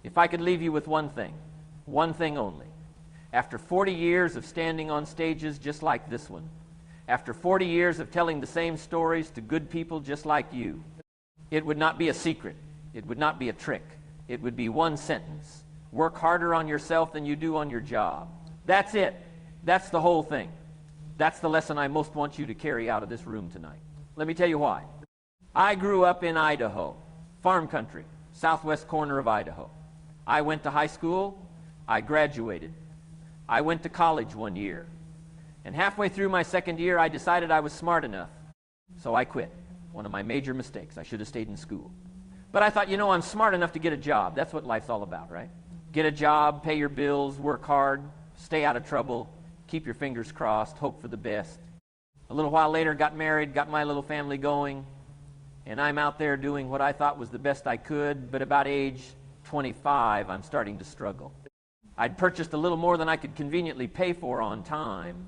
If I could leave you with one thing only. After 40 years of standing on stages just like this one, after 40 years of telling the same stories to good people just like you, it would not be a secret. It would not be a trick. It would be one sentence. Work harder on yourself than you do on your job. That's it. That's the whole thing. That's the lesson I most want you to carry out of this room tonight. Let me tell you why. I grew up in Idaho, farm country, southwest corner of Idaho. I went to high school. I graduated. I went to college one year. And halfway through my second year, I decided I was smart enough. So I quit. One of my major mistakes. I should have stayed in school. But I thought, I'm smart enough to get a job. That's what life's all about, right? Get a job, pay your bills, work hard, stay out of trouble, keep your fingers crossed, hope for the best. A little while later, got married, got my little family going, and I'm out there doing what I thought was the best I could, but about age 25, I'm starting to struggle. I'd purchased a little more than I could conveniently pay for on time,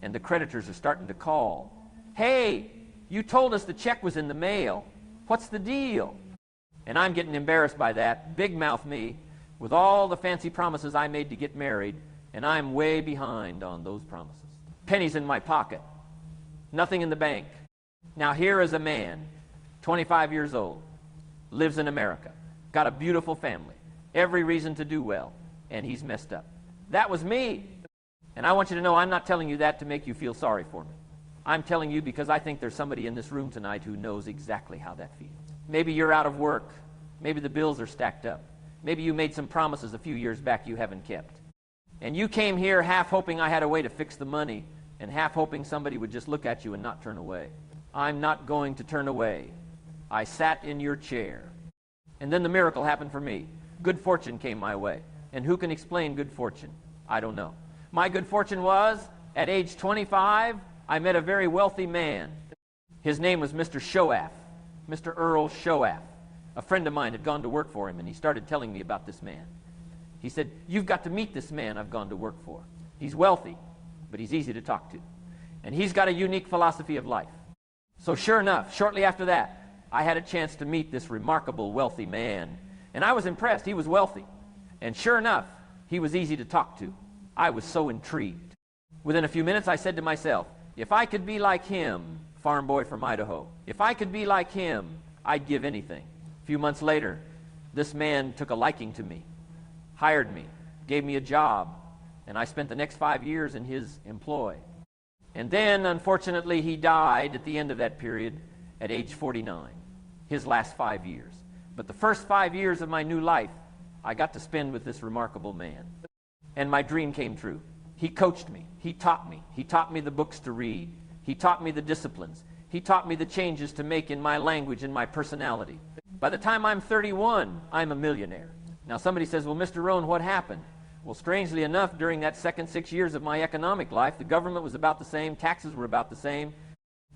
and the creditors are starting to call. Hey, you told us the check was in the mail. What's the deal? And I'm getting embarrassed by that, big mouth me, with all the fancy promises I made to get married, and I'm way behind on those promises. Pennies in my pocket, nothing in the bank. Now here is a man, 25 years old, lives in America, got a beautiful family, every reason to do well, and he's messed up. That was me. And I want you to know I'm not telling you that to make you feel sorry for me. I'm telling you because I think there's somebody in this room tonight who knows exactly how that feels. Maybe you're out of work. Maybe the bills are stacked up. Maybe you made some promises a few years back you haven't kept. And you came here half hoping I had a way to fix the money and half hoping somebody would just look at you and not turn away. I'm not going to turn away. I sat in your chair. And then the miracle happened for me. Good fortune came my way. And who can explain good fortune? I don't know. My good fortune was, at age 25, I met a very wealthy man. His name was Mr. Shoaff, Mr. Earl Shoaff. A friend of mine had gone to work for him, and he started telling me about this man. He said, you've got to meet this man I've gone to work for. He's wealthy, but he's easy to talk to. And he's got a unique philosophy of life. So sure enough, shortly after that, I had a chance to meet this remarkable wealthy man. And I was impressed. He was wealthy. And sure enough, he was easy to talk to. I was so intrigued. Within a few minutes, I said to myself, if I could be like him, farm boy from Idaho, if I could be like him, I'd give anything. A few months later, this man took a liking to me, hired me, gave me a job, and I spent the next 5 years in his employ. And then, unfortunately, he died at the end of that period at age 49, his last 5 years. But the first 5 years of my new life, I got to spend with this remarkable man. And my dream came true. He coached me. He taught me. He taught me the books to read. He taught me the disciplines. He taught me the changes to make in my language and my personality. By the time I'm 31, I'm a millionaire. Now somebody says, well, Mr. Rohn, what happened? Well, strangely enough, during that second 6 years of my economic life, the government was about the same, taxes were about the same,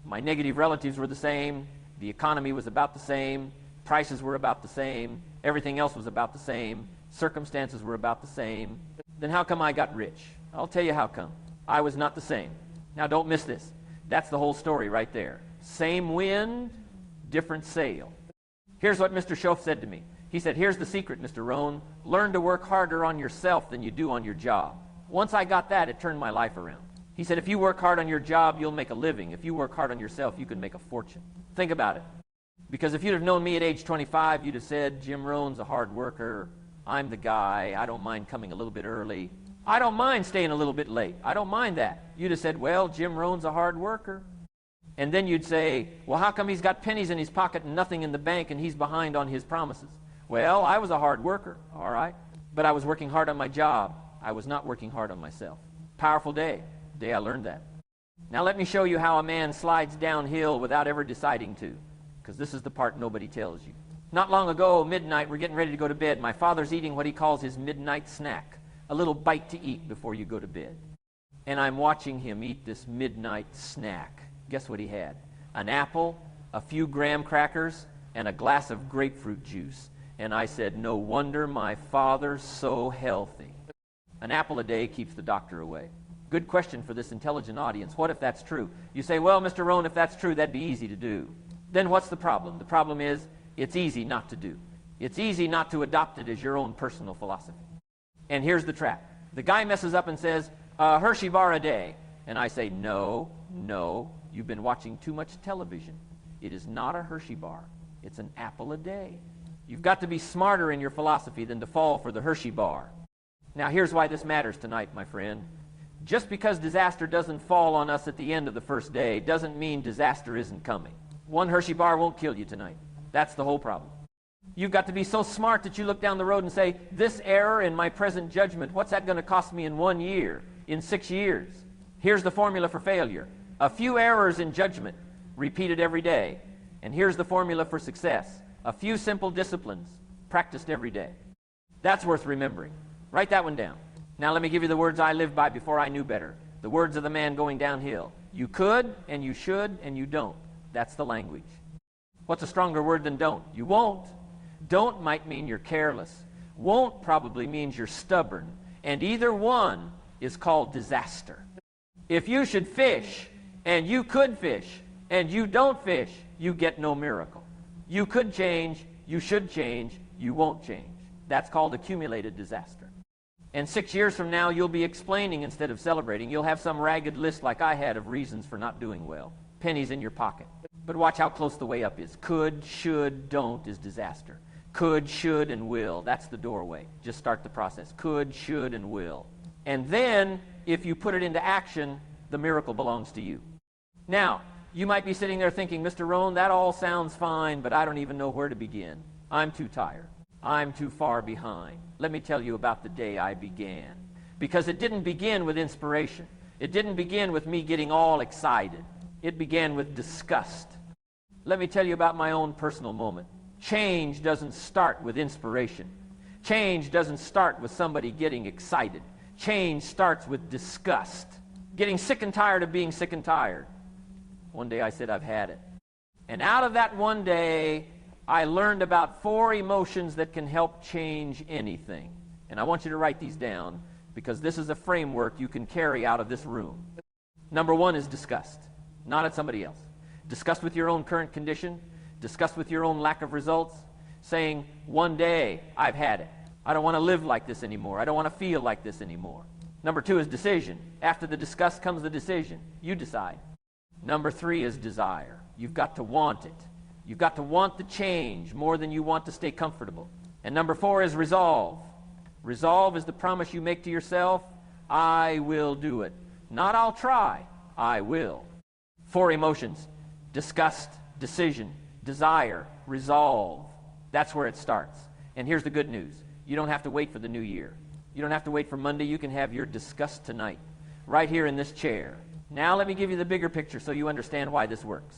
my negative relatives were the same, the economy was about the same, prices were about the same, everything else was about the same, circumstances were about the same. Then how come I got rich? I'll tell you how come. I was not the same. Now don't miss this. That's the whole story right there. Same wind, different sail. Here's what Mr. Shoaff said to me. He said, here's the secret, Mr. Rohn. Learn to work harder on yourself than you do on your job. Once I got that, it turned my life around. He said, if you work hard on your job, you'll make a living. If you work hard on yourself, you can make a fortune. Think about it. Because if you'd have known me at age 25, you'd have said, Jim Rohn's a hard worker. I'm the guy. I don't mind coming a little bit early. I don't mind staying a little bit late. I don't mind that. You'd have said, well, Jim Rohn's a hard worker. And then you'd say, well, how come he's got pennies in his pocket and nothing in the bank and he's behind on his promises? Well, I was a hard worker, all right. But I was working hard on my job. I was not working hard on myself. Powerful day. The day I learned that. Now let me show you how a man slides downhill without ever deciding to. Because this is the part nobody tells you. Not long ago, midnight, we're getting ready to go to bed. My father's eating what he calls his midnight snack. A little bite to eat before you go to bed. And I'm watching him eat this midnight snack. Guess what he had? An apple, a few graham crackers, and a glass of grapefruit juice. And I said, no wonder my father's so healthy. An apple a day keeps the doctor away. Good question for this intelligent audience. What if that's true? You say, well, Mr. Rohn, if that's true, that'd be easy to do. Then what's the problem? The problem is, it's easy not to do. It's easy not to adopt it as your own personal philosophy. And here's the trap. The guy messes up and says, a Hershey bar a day. And I say, no, you've been watching too much television. It is not a Hershey bar. It's an apple a day. You've got to be smarter in your philosophy than to fall for the Hershey bar. Now, here's why this matters tonight, my friend. Just because disaster doesn't fall on us at the end of the first day doesn't mean disaster isn't coming. One Hershey bar won't kill you tonight. That's the whole problem. You've got to be so smart that you look down the road and say, this error in my present judgment, what's that going to cost me in 1 year, in 6 years? Here's the formula for failure. A few errors in judgment repeated every day. And here's the formula for success. A few simple disciplines practiced every day. That's worth remembering. Write that one down. Now let me give you the words I lived by before I knew better. The words of the man going downhill. You could, and you should, and you don't. That's the language. What's a stronger word than don't? You won't. Don't might mean you're careless. Won't probably means you're stubborn. And either one is called disaster. If you should fish, and you could fish, and you don't fish, you get no miracle. You could change, you should change, you won't change. That's called accumulated disaster. And 6 years from now, you'll be explaining instead of celebrating. You'll have some ragged list like I had of reasons for not doing well. Pennies in your pocket. But watch how close the way up is. Could, should, don't is disaster. Could, should, and will. That's the doorway. Just start the process. Could, should, and will. And then, if you put it into action, the miracle belongs to you. Now, you might be sitting there thinking, Mr. Rohn, that all sounds fine, but I don't even know where to begin. I'm too tired. I'm too far behind. Let me tell you about the day I began. Because it didn't begin with inspiration. It didn't begin with me getting all excited. It began with disgust. Let me tell you about my own personal moment. Change doesn't start with inspiration. Change doesn't start with somebody getting excited. Change starts with disgust. Getting sick and tired of being sick and tired. One day I said, I've had it. And out of that one day, I learned about 4 emotions that can help change anything. And I want you to write these down because this is a framework you can carry out of this room. Number 1 is disgust, not at somebody else. Disgust with your own current condition, disgust with your own lack of results, saying, one day I've had it. I don't want to live like this anymore. I don't want to feel like this anymore. Number 2 is decision. After the disgust comes the decision. You decide. Number 3 is desire. You've got to want it. You've got to want the change more than you want to stay comfortable. And number 4 is resolve. Resolve is the promise you make to yourself, I will do it. Not I'll try, I will. 4 emotions, disgust, decision, desire, resolve. That's where it starts. And here's the good news. You don't have to wait for the new year. You don't have to wait for Monday. You can have your disgust tonight, right here in this chair. Now let me give you the bigger picture so you understand why this works.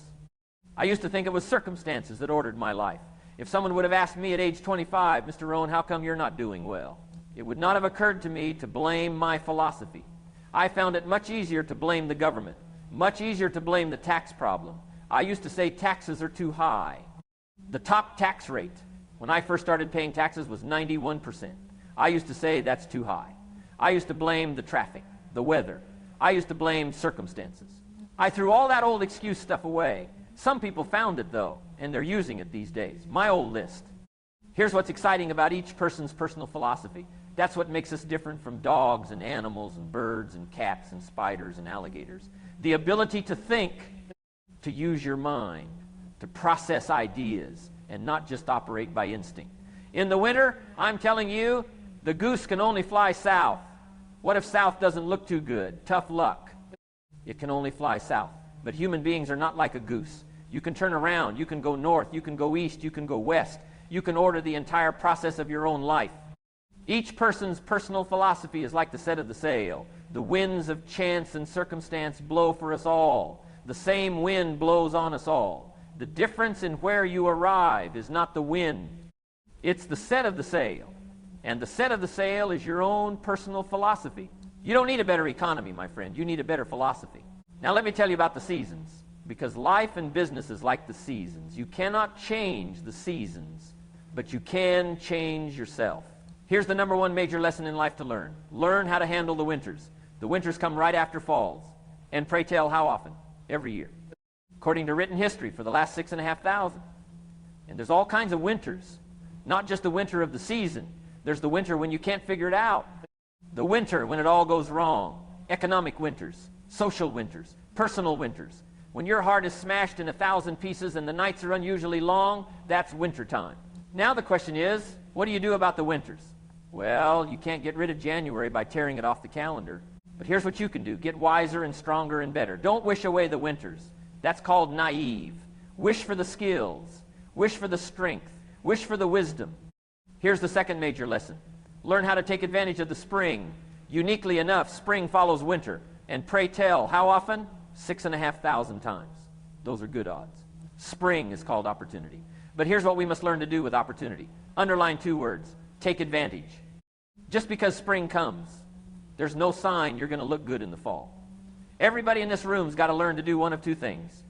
I used to think it was circumstances that ordered my life. If someone would have asked me at age 25, Mr. Rohn, how come you're not doing well? It would not have occurred to me to blame my philosophy. I found it much easier to blame the government, much easier to blame the tax problem. I used to say taxes are too high. The top tax rate when I first started paying taxes was 91%. I used to say that's too high. I used to blame the traffic, the weather. I used to blame circumstances. I threw all that old excuse stuff away. Some people found it, though, and they're using it these days. My old list. Here's what's exciting about each person's personal philosophy. That's what makes us different from dogs and animals and birds and cats and spiders and alligators. The ability to think, to use your mind, to process ideas, and not just operate by instinct. In the winter, I'm telling you, the goose can only fly south. What if south doesn't look too good? Tough luck. It can only fly south. But human beings are not like a goose. You can turn around, you can go north, you can go east, you can go west. You can order the entire process of your own life. Each person's personal philosophy is like the set of the sail. The winds of chance and circumstance blow for us all. The same wind blows on us all. The difference in where you arrive is not the wind. It's the set of the sail. And the set of the sail is your own personal philosophy. You don't need a better economy, my friend. You need a better philosophy. Now let me tell you about the seasons. Because life and business is like the seasons. You cannot change the seasons, but you can change yourself. Here's the number 1 major lesson in life to learn. Learn how to handle the winters. The winters come right after falls. And pray tell, how often? Every year. According to written history, for the last 6,500. And there's all kinds of winters. Not just the winter of the season. There's the winter when you can't figure it out. The winter when it all goes wrong. Economic winters, social winters, personal winters. When your heart is smashed in 1,000 pieces and the nights are unusually long, that's winter time. Now the question is, what do you do about the winters? Well, you can't get rid of January by tearing it off the calendar. But here's what you can do. Get wiser and stronger and better. Don't wish away the winters. That's called naive. Wish for the skills. Wish for the strength. Wish for the wisdom. Here's the second major lesson. Learn how to take advantage of the spring. Uniquely enough, spring follows winter. And pray tell, how often? 6,500 times. Those are good odds. Spring is called opportunity. But here's what we must learn to do with opportunity. Underline 2 words. Take advantage. Just because spring comes, there's no sign you're going to look good in the fall. Everybody in this room's got to learn to do one of 2 things.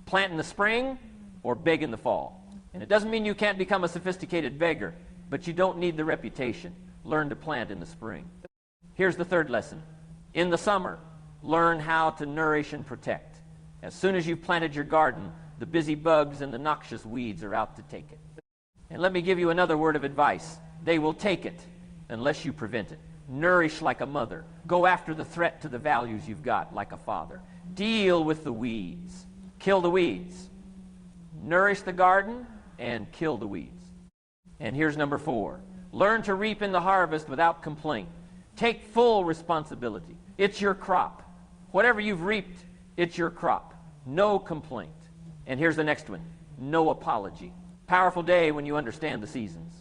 Plant in the spring or beg in the fall. And it doesn't mean you can't become a sophisticated beggar, but you don't need the reputation. Learn to plant in the spring. Here's the third lesson. In the summer, learn how to nourish and protect. As soon as you've planted your garden, the busy bugs and the noxious weeds are out to take it. And let me give you another word of advice. They will take it unless you prevent it. Nourish like a mother. Go after the threat to the values you've got like a father. Deal with the weeds. Kill the weeds. Nourish the garden and kill the weeds. And here's number 4. Learn to reap in the harvest without complaint. Take full responsibility. It's your crop. Whatever you've reaped, it's your crop. No complaint. And here's the next one. No apology. Powerful day when you understand the seasons.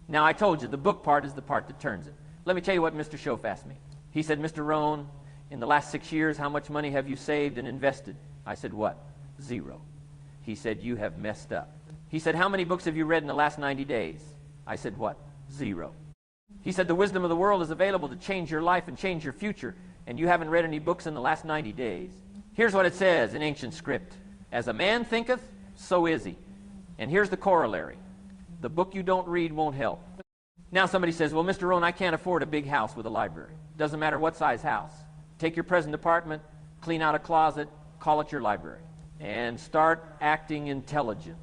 Now, I told you, the book part is the part that turns it. Let me tell you what Mr. Schoaf asked me. He said, Mr. Rohn, in the last 6 years, how much money have you saved and invested? I said, what? 0. He said, you have messed up. He said, how many books have you read in the last 90 days? I said, what? 0. He said, the wisdom of the world is available to change your life and change your future, and you haven't read any books in the last 90 days. Here's what it says in ancient script. As a man thinketh, so is he. And here's the corollary. The book you don't read won't help. Now somebody says, well, Mr. Rohn, I can't afford a big house with a library. Doesn't matter what size house. Take your present apartment, clean out a closet, call it your library, and start acting intelligent.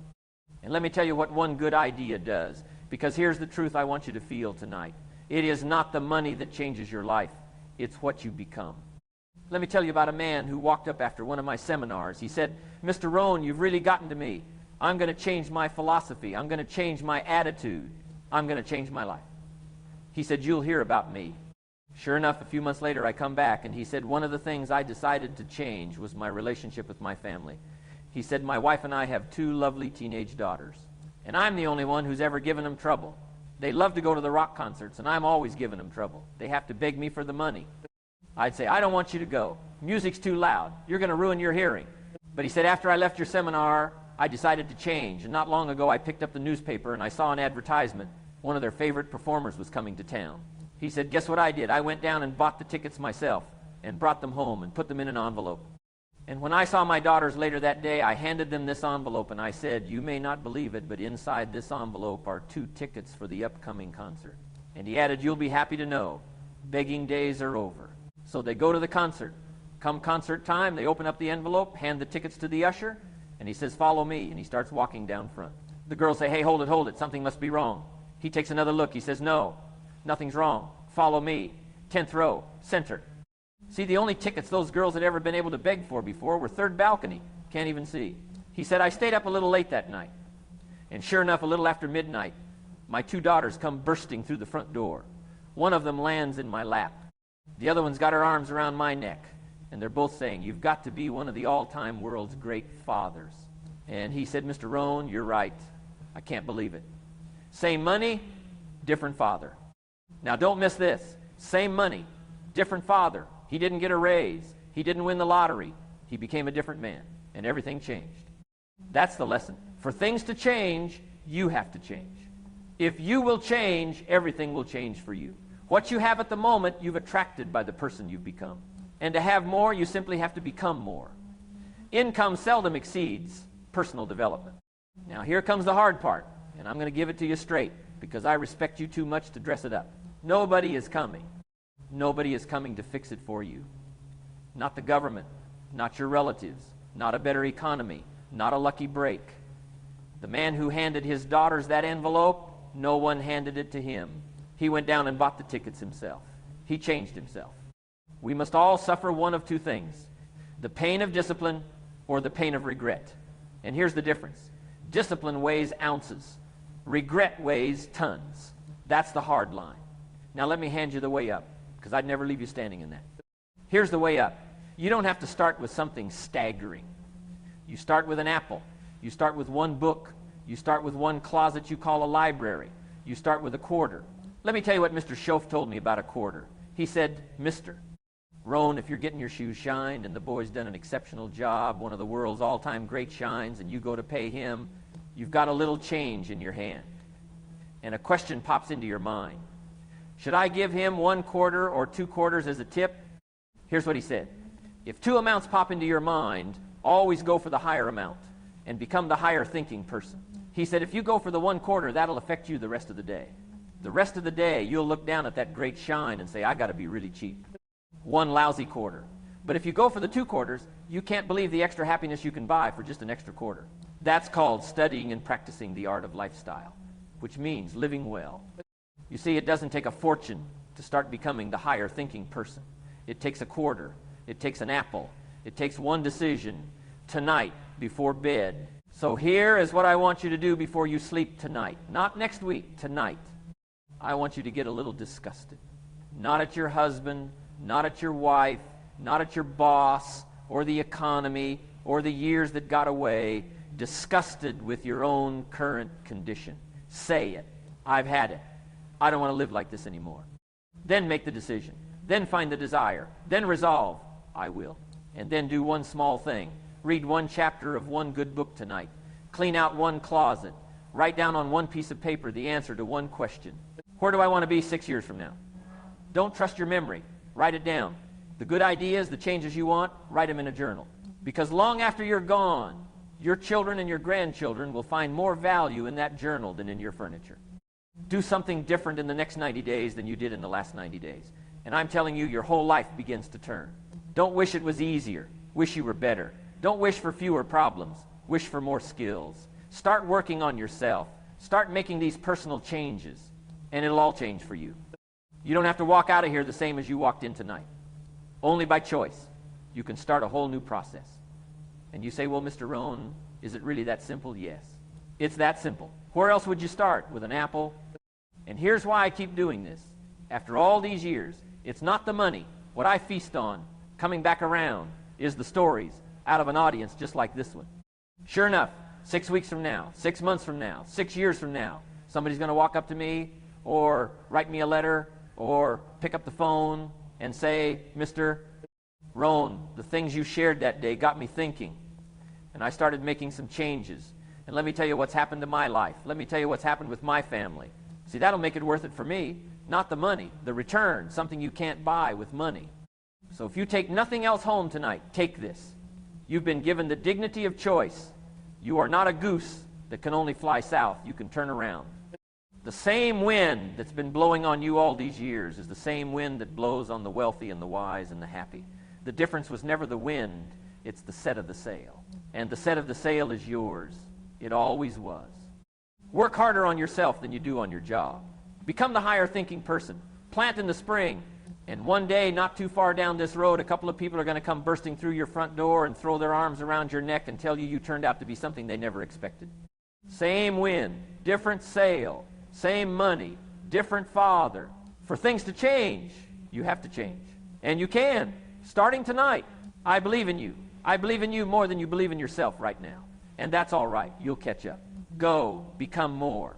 And let me tell you what one good idea does, because here's the truth I want you to feel tonight. It is not the money that changes your life. It's what you become. Let me tell you about a man who walked up after one of my seminars. He said, Mr. Rohn, you've really gotten to me. I'm going to change my philosophy. I'm going to change my attitude. I'm going to change my life. He said, you'll hear about me. Sure enough, a few months later, I come back, and he said, one of the things I decided to change was my relationship with my family. He said, my wife and I have 2 lovely teenage daughters, and I'm the only one who's ever given them trouble. They love to go to the rock concerts, and I'm always giving them trouble. They have to beg me for the money. I'd say, I don't want you to go. Music's too loud. You're going to ruin your hearing. But he said, after I left your seminar, I decided to change. And not long ago, I picked up the newspaper, and I saw an advertisement. One of their favorite performers was coming to town. He said, guess what I did? I went down and bought the tickets myself and brought them home and put them in an envelope. And when I saw my daughters later that day, I handed them this envelope, and I said, you may not believe it, but inside this envelope are 2 tickets for the upcoming concert. And he added, you'll be happy to know, begging days are over. So they go to the concert. Come concert time, they open up the envelope, hand the tickets to the usher, and he says, follow me, and he starts walking down front. The girls say, hey, hold it, something must be wrong. He takes another look. He says, no, nothing's wrong. Follow me. 10th row, center. See, the only tickets those girls had ever been able to beg for before were 3rd balcony. Can't even see. He said, I stayed up a little late that night. And sure enough, a little after midnight, my 2 daughters come bursting through the front door. One of them lands in my lap. The other one's got her arms around my neck. And they're both saying, you've got to be one of the all-time world's great fathers. And he said, Mr. Rohn, you're right. I can't believe it. Same money, different father. Now don't miss this. Same money, different father. He didn't get a raise. He didn't win the lottery. He became a different man, and everything changed. That's the lesson. For things to change, you have to change. If you will change, everything will change for you. What you have at the moment, you've attracted by the person you've become. And to have more, you simply have to become more. Income seldom exceeds personal development. Now here comes the hard part, and I'm going to give it to you straight, because I respect you too much to dress it up. Nobody is coming. Nobody is coming to fix it for you. Not the government, not your relatives, not a better economy, not a lucky break. The man who handed his daughters that envelope No one handed it to him. He went down and bought the tickets himself. He changed himself. We must all suffer one of two things: the pain of discipline or the pain of regret. And here's the difference. Discipline weighs ounces. Regret weighs tons. That's the hard line. Now let me hand you the way up, because I'd never leave you standing in that. Here's the way up. You don't have to start with something staggering. You start with an apple. You start with one book. You start with one closet you call a library. You start with a quarter. Let me tell you what Mr. Schoaf told me about a quarter. He said, Mr. Rohn, if you're getting your shoes shined and the boy's done an exceptional job, one of the world's all-time great shines, and you go to pay him, you've got a little change in your hand. And a question pops into your mind. Should I give him 1 quarter or 2 quarters as a tip? Here's what he said. If 2 amounts pop into your mind, always go for the higher amount and become the higher thinking person. He said, if you go for the 1 quarter, that'll affect you the rest of the day. The rest of the day, you'll look down at that great shine and say, I got to be really cheap. 1 lousy quarter. But if you go for the 2 quarters, you can't believe the extra happiness you can buy for just an extra quarter. That's called studying and practicing the art of lifestyle, which means living well. You see, it doesn't take a fortune to start becoming the higher thinking person. It takes a quarter. It takes an apple. It takes one decision tonight before bed. So here is what I want you to do before you sleep tonight. Not next week, tonight. I want you to get a little disgusted. Not at your husband, not at your wife, not at your boss, or the economy, or the years that got away. Disgusted with your own current condition. Say it. I've had it. I don't want to live like this anymore. Then make the decision. Then find the desire. Then resolve, I will. And then do one small thing. Read 1 chapter of 1 good book tonight. Clean out 1 closet. Write down on 1 piece of paper the answer to 1 question. Where do I want to be 6 years from now? Don't trust your memory. Write it down. The good ideas, the changes you want, write them in a journal. Because long after you're gone, your children and your grandchildren will find more value in that journal than in your furniture. Do something different in the next 90 days than you did in the last 90 days. And I'm telling you, your whole life begins to turn. Don't wish it was easier. Wish you were better. Don't wish for fewer problems. Wish for more skills. Start working on yourself. Start making these personal changes, and it'll all change for you. You don't have to walk out of here the same as you walked in tonight. Only by choice. You can start a whole new process. And you say, well, Mr. Rohn, is it really that simple? Yes. It's that simple. Where else would you start? With an apple? And here's why I keep doing this. After all these years, it's not the money. What I feast on, coming back around, is the stories out of an audience just like this one. Sure enough, 6 weeks from now, 6 months from now, 6 years from now, somebody's going to walk up to me or write me a letter or pick up the phone and say, Mr. Rohn, the things you shared that day got me thinking. And I started making some changes. And let me tell you what's happened to my life. Let me tell you what's happened with my family. See, that'll make it worth it for me. Not the money, the return, something you can't buy with money. So if you take nothing else home tonight, take this. You've been given the dignity of choice. You are not a goose that can only fly south. You can turn around. The same wind that's been blowing on you all these years is the same wind that blows on the wealthy and the wise and the happy. The difference was never the wind, it's the set of the sail. And the set of the sail is yours. It always was. Work harder on yourself than you do on your job. Become the higher thinking person. Plant in the spring. And one day, not too far down this road, a couple of people are going to come bursting through your front door and throw their arms around your neck and tell you you turned out to be something they never expected. Same wind, different sail, same money, different father. For things to change, you have to change. And you can, starting tonight. I believe in you. I believe in you more than you believe in yourself right now. And that's all right. You'll catch up. Go, become more.